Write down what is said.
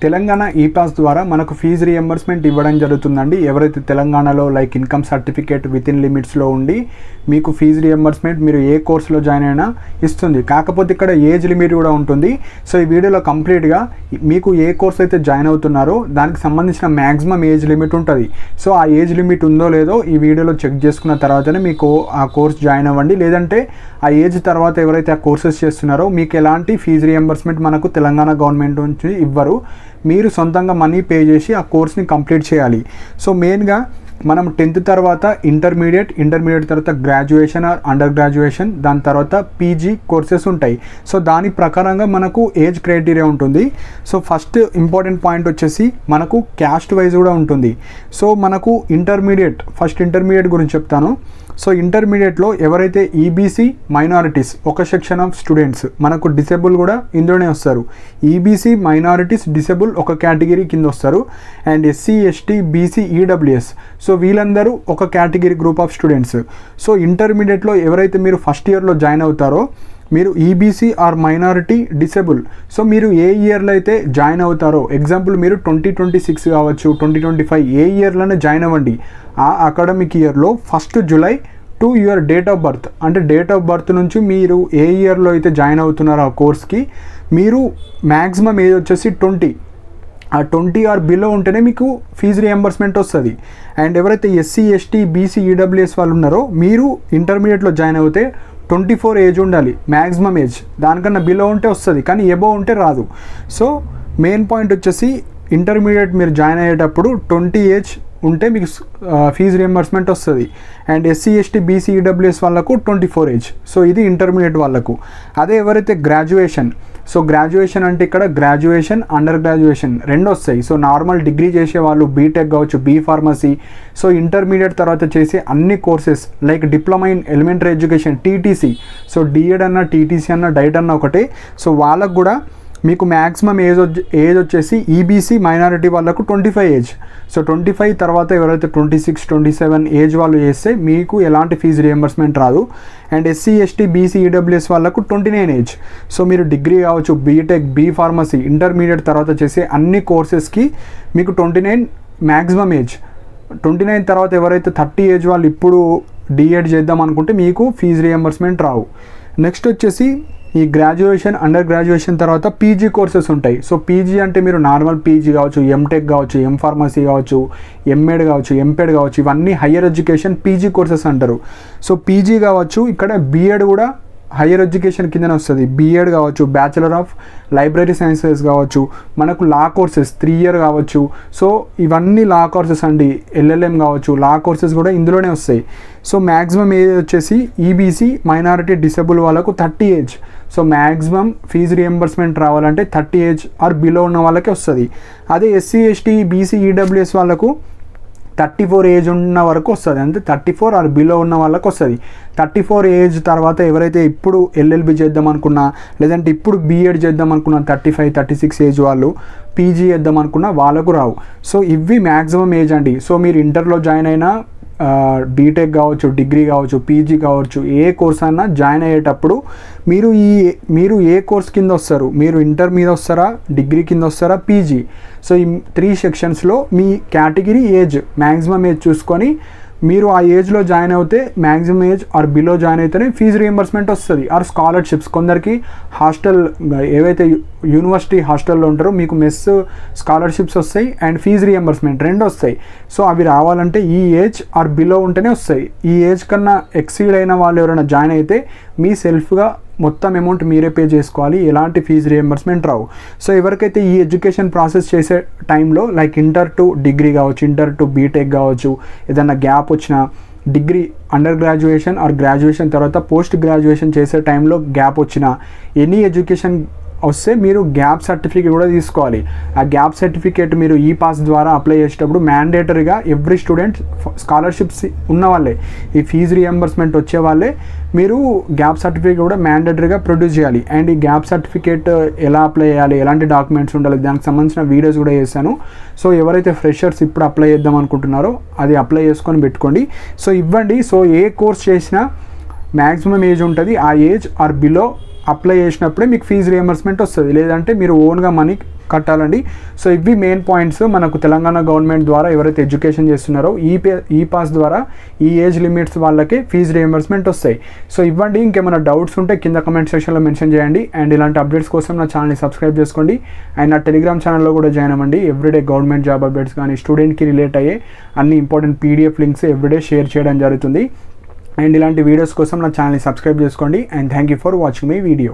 Telangana epass ద్వారా మనకు fee reimbursement ఇవ్వడం జరుగుతుందండి. ఎవరైతే తెలంగాణలో like income certificate within లిమిట్స్లో ఉండి మీకు ఫీజు రియంబర్స్మెంట్ మీరు ఏ కోర్సులో జాయిన్ అయినా ఇస్తుంది. కాకపోతే ఇక్కడ ఏజ్ లిమిట్ కూడా ఉంటుంది. సో ఈ వీడియోలో కంప్లీట్గా మీకు ఏ కోర్స్ అయితే జాయిన్ అవుతున్నారో దానికి సంబంధించిన మ్యాక్సిమం ఏజ్ లిమిట్ ఉంటుంది. సో ఆ ఏజ్ లిమిట్ ఉందో లేదో ఈ వీడియోలో చెక్ చేసుకున్న తర్వాతనే మీకు ఆ కోర్స్ జాయిన్ అవ్వండి. లేదంటే ఆ ఏజ్ తర్వాత ఎవరైతే ఆ కోర్సెస్ చేస్తున్నారో మీకు ఎలాంటి ఫీజు రియంబర్స్మెంట్ మనకు తెలంగాణ గవర్నమెంట్ నుంచి ఇవ్వరు. మీరు సొంతంగా మనీ పే చేసి ఆ కోర్స్ని కంప్లీట్ చేయాలి. సో మెయిన్గా మనం 10th తర్వాత ఇంటర్మీడియట్ తర్వాత గ్రాడ్యుయేషన్ ఆర్ అండర్ గ్రాడ్యుయేషన్, దాని తర్వాత పీజీ కోర్సెస్ ఉంటాయి. సో దాని ప్రకారంగా మనకు ఏజ్ క్రైటీరియా ఉంటుంది. సో ఫస్ట్ ఇంపార్టెంట్ పాయింట్ వచ్చేసి మనకు క్యాస్ట్ వైజ్ కూడా ఉంటుంది. సో మనకు ఫస్ట్ ఇంటర్మీడియట్ గురించి చెప్తాను. సో ఇంటర్మీడియట్లో ఎవరైతే ఈబీసీ మైనారిటీస్ ఒక సెక్షన్ ఆఫ్ స్టూడెంట్స్, మనకు డిసేబుల్ కూడా ఇందులోనే వస్తారు. ఈబీసీ మైనారిటీస్ డిసేబుల్ ఒక కేటగిరీ కింద వస్తారు. And SC ST BC EWS, so వీళ్ళందరూ ఒక category group of students. So ఇంటర్మీడియట్లో ఎవరైతే మీరు ఫస్ట్ ఇయర్లో జాయిన్ అవుతారో మీరు EBC or minority disable, so మీరు ఏ ఇయర్లో అయితే జాయిన్ అవుతారో, ఎగ్జాంపుల్ మీరు 2026 కావచ్చు 2025 ఏ ఇయర్లోనే జాయిన్ అవ్వండి. ఆ అకాడమిక్ ఇయర్లో 1st July to your date of birth, అంటే డేట్ ఆఫ్ బర్త్ నుంచి మీరు ఏ ఇయర్లో అయితే జాయిన్ అవుతున్నారో ఆ కోర్స్కి మీరు మ్యాక్సిమం ఏజ్ వచ్చేసి 20, ఆ 20 ఆర్ బిలో ఉంటేనే మీకు ఫీజు రియంబర్స్మెంట్ వస్తుంది. అండ్ ఎవరైతే ఎస్సీ ఎస్టీ బీసీ ఈడబ్ల్యూఎస్ వాళ్ళు ఉన్నారో మీరు ఇంటర్మీడియట్లో జాయిన్ అవుతే 24 ఏజ్ ఉండాలి మ్యాక్సిమం ఏజ్. దానికన్నా బిలో ఉంటే వస్తుంది, కానీ ఎబో ఉంటే రాదు. సో మెయిన్ పాయింట్ వచ్చేసి ఇంటర్మీడియట్ మీరు జాయిన్ అయ్యేటప్పుడు 20 ఏజ్ ఉంటే మీకు ఫీజు రియంబర్స్మెంట్ వస్తుంది. And SC ST BC EWS వాళ్ళకు 24 ఏజ్. సో ఇది ఇంటర్మీడియట్ వాళ్ళకు. అదే ఎవరైతే గ్రాడ్యుయేషన్, సో గ్రాడ్యుయేషన్ అంటే ఇక్కడ గ్రాడ్యుయేషన్ అండర్ గ్రాడ్యుయేషన్ రెండు వస్తాయి. సో నార్మల్ డిగ్రీ చేసే వాళ్ళు బీటెక్ కావచ్చు, బీ ఫార్మసీ, సో ఇంటర్మీడియట్ తర్వాత చేసే అన్ని courses like diploma in elementary education TTC, so DEd అన్న టీటీసీ అన్న డైట్ అన్న ఒకటే. సో వాళ్ళకు కూడా మీకు మ్యాక్సిమం ఏజ్ వచ్చేసి ఈబీసీ మైనారిటీ వాళ్ళకు 25 ఏజ్. సో 25 తర్వాత ఎవరైతే 26, 27 ఏజ్ వాళ్ళు చేస్తే మీకు ఎలాంటి ఫీజు రియంబర్స్మెంట్ రాదు. And SC ST BC EWS వాళ్ళకు 29 ఏజ్. సో మీరు డిగ్రీ కావచ్చు, బీటెక్, బీ ఫార్మసీ, ఇంటర్మీడియట్ తర్వాత చేసే అన్ని కోర్సెస్కి మీకు 29 మ్యాక్సిమం ఏజ్. 29 తర్వాత ఎవరైతే 30 ఏజ్ వాళ్ళు ఇప్పుడు డిఎడ్ చేద్దాం అనుకుంటే మీకు ఫీజు రియంబర్స్మెంట్ రావు. నెక్స్ట్ వచ్చేసి ఈ గ్రాడ్యుయేషన్ అండర్ గ్రాడ్యుయేషన్ తర్వాత పీజీ కోర్సెస్ ఉంటాయి. సో పీజీ అంటే మీరు నార్మల్ పీజీ కావచ్చు, ఎంటెక్ కావచ్చు, ఎం ఫార్మసీ కావచ్చు, ఎంఎడ్ కావచ్చు, ఎంపెడ్ కావచ్చు, ఇవన్నీ హయ్యర్ ఎడ్యుకేషన్ పీజీ కోర్సెస్ అంటారు. సో పీజీ కావచ్చు, ఇక్కడ బీఎడ్ కూడా హయ్యర్ ఎడ్యుకేషన్ కిందనే వస్తుంది. బీఎడ్ కావచ్చు, బ్యాచిలర్ ఆఫ్ లైబ్రరీ సైన్సెస్ కావచ్చు, మనకు లా కోర్సెస్ 3 year కావచ్చు. సో ఇవన్నీ లా కోర్సెస్ అండి. ఎల్ఎల్ఎం కావచ్చు, లా కోర్సెస్ కూడా ఇందులోనే వస్తాయి. సో మ్యాక్సిమం ఏజ్ వచ్చేసి ఈబీసీ మైనారిటీ డిసేబుల్ వాళ్ళకు 30 age. So maximum fee reimbursement రావాలంటే 30 ఏజ్ ఆర్ బిలో ఉన్న వాళ్ళకే వస్తుంది. అదే ఎస్సీ ఎస్టీ బీసీ ఈడబ్ల్యూఎస్ వాళ్ళకు 34 ఏజ్ ఉన్న వరకు వస్తుంది. అంటే 34 ఆర్ బిలో ఉన్న వాళ్ళకి వస్తుంది. 34 ఏజ్ తర్వాత ఎవరైతే ఇప్పుడు ఎల్ఎల్బి చేద్దాం అనుకున్నా, లేదంటే ఇప్పుడు బీఎడ్ చేద్దాం అనుకున్నా 35, 36 ఏజ్ వాళ్ళు పీజీ చేద్దాం అనుకున్నా వాళ్ళకు రావు. సో ఇవి మ్యాక్సిమం ఏజ్ అండి. సో మీరు ఇంటర్లో జాయిన్ అయినా, బీటెక్ కావచ్చు, డిగ్రీ కావచ్చు, పీజీ కావచ్చు, ఏ కోర్స్ అయినా జాయిన్ అయ్యేటప్పుడు మీరు ఏ కోర్స్ కింద వస్తారు, మీరు ఇంటర్ మీద వస్తారా, డిగ్రీ కింద వస్తారా, పీజీ. సో ఈ 3 sectionsలో మీ కేటగిరీ ఏజ్ మ్యాక్సిమం ఏజ్ చూసుకొని మీరు ఆ ఏజ్లో జాయిన్ అవుతే maximum age or below join అయితేనే ఫీజు రియంబర్స్మెంట్ వస్తుంది. ఆర్ స్కాలర్షిప్స్, కొందరికి హాస్టల్ ఏవైతే యూనివర్సిటీ హాస్టల్లో ఉంటారో మీకు మెస్ స్కాలర్షిప్స్ వస్తాయి అండ్ ఫీజు రియంబర్స్మెంట్ రెండు వస్తాయి. సో అవి రావాలంటే ఈ ఏజ్ ఆర్ బిలో ఉంటేనే వస్తాయి. ఈ ఏజ్ కన్నా ఎక్సీడ్ అయిన వాళ్ళు ఎవరైనా జాయిన్ అయితే మీ సెల్ఫ్గా మొత్తం అమౌంట్ మీరే పే చేసుకోవాలి. ఎలాంటి ఫీజు రియంబర్స్మెంట్ రావు. సో ఎవరికైతే ఈ ఎడ్యుకేషన్ ప్రాసెస్ చేసే టైంలో లైక్ ఇంటర్ టు డిగ్రీ కావచ్చు, ఇంటర్ టు బీటెక్ కావచ్చు, ఏదన్నా గ్యాప్ వచ్చినా, degree under graduation are graduation తర్వాత పోస్ట్ గ్రాడ్యుయేషన్ చేసే టైంలో గ్యాప్ వచ్చినా, ఎనీ ఎడ్యుకేషన్ వస్తే మీరు గ్యాప్ సర్టిఫికేట్ కూడా తీసుకోవాలి. ఆ గ్యాప్ సర్టిఫికేట్ మీరు ఈ పాస్ ద్వారా అప్లై చేసేటప్పుడు మ్యాండేటరీగా ఎవ్రీ స్టూడెంట్ స్కాలర్షిప్స్ ఉన్న వాళ్ళే, ఈ ఫీజు రియంబర్స్మెంట్ వచ్చే వాళ్ళే మీరు గ్యాప్ సర్టిఫికేట్ కూడా మ్యాండేటరీగా ప్రొడ్యూస్ చేయాలి. అండ్ ఈ గ్యాప్ సర్టిఫికేట్ ఎలా అప్లై చేయాలి, ఎలాంటి డాక్యుమెంట్స్ ఉండాలి, దానికి సంబంధించిన వీడియోస్ కూడా చేశాను. సో ఎవరైతే ఫ్రెషర్స్ ఇప్పుడు అప్లై చేద్దాం అనుకుంటున్నారో అది అప్లై చేసుకొని పెట్టుకోండి. సో ఇవ్వండి. సో ఏ కోర్స్ చేసినా మ్యాక్సిమం ఏజ్ ఉంటుంది, ఆ ఏజ్ ఆర్ బిలో అప్లై చేసినప్పుడే మీకు ఫీజు రియంబర్స్మెంట్ వస్తుంది, లేదంటే మీరు ఓన్గా మనీ కట్టాలండి. సో ఇవి మెయిన్ పాయింట్స్ మనకు తెలంగాణ గవర్నమెంట్ ద్వారా ఎవరైతే ఎడ్యుకేషన్ చేస్తున్నారో ఈ పాస్ ద్వారా ఈ ఏజ్ లిమిట్స్ వాళ్ళకి ఫీజు రియంబర్స్మెంట్ వస్తాయి. సో ఇవ్వండి. ఇంకేమైనా డౌట్స్ ఉంటే కింద కమెంట్ సెక్షన్లో మెన్షన్ చేయండి. అండ్ ఇలాంటి అప్డేట్స్ కోసం నా ఛానల్ని సబ్స్క్రైబ్ చేసుకోండి. అండ్ నా టెలిగ్రామ్ ఛానల్లో కూడా జాయిన్ అవ్వండి. ఎవ్రీడే గవర్నమెంట్ జాబ్ అప్డేట్స్ కానీ స్టూడెంట్కి రిలేట్ అయ్యే అన్ని important PDF links everyday share చేయడం జరుగుతుంది. అండ్ ఇలాంటి వీడియోస్ కోసం నా ఛానల్ని సబ్స్క్రైబ్ చేసుకోండి. And thank you for watching my video.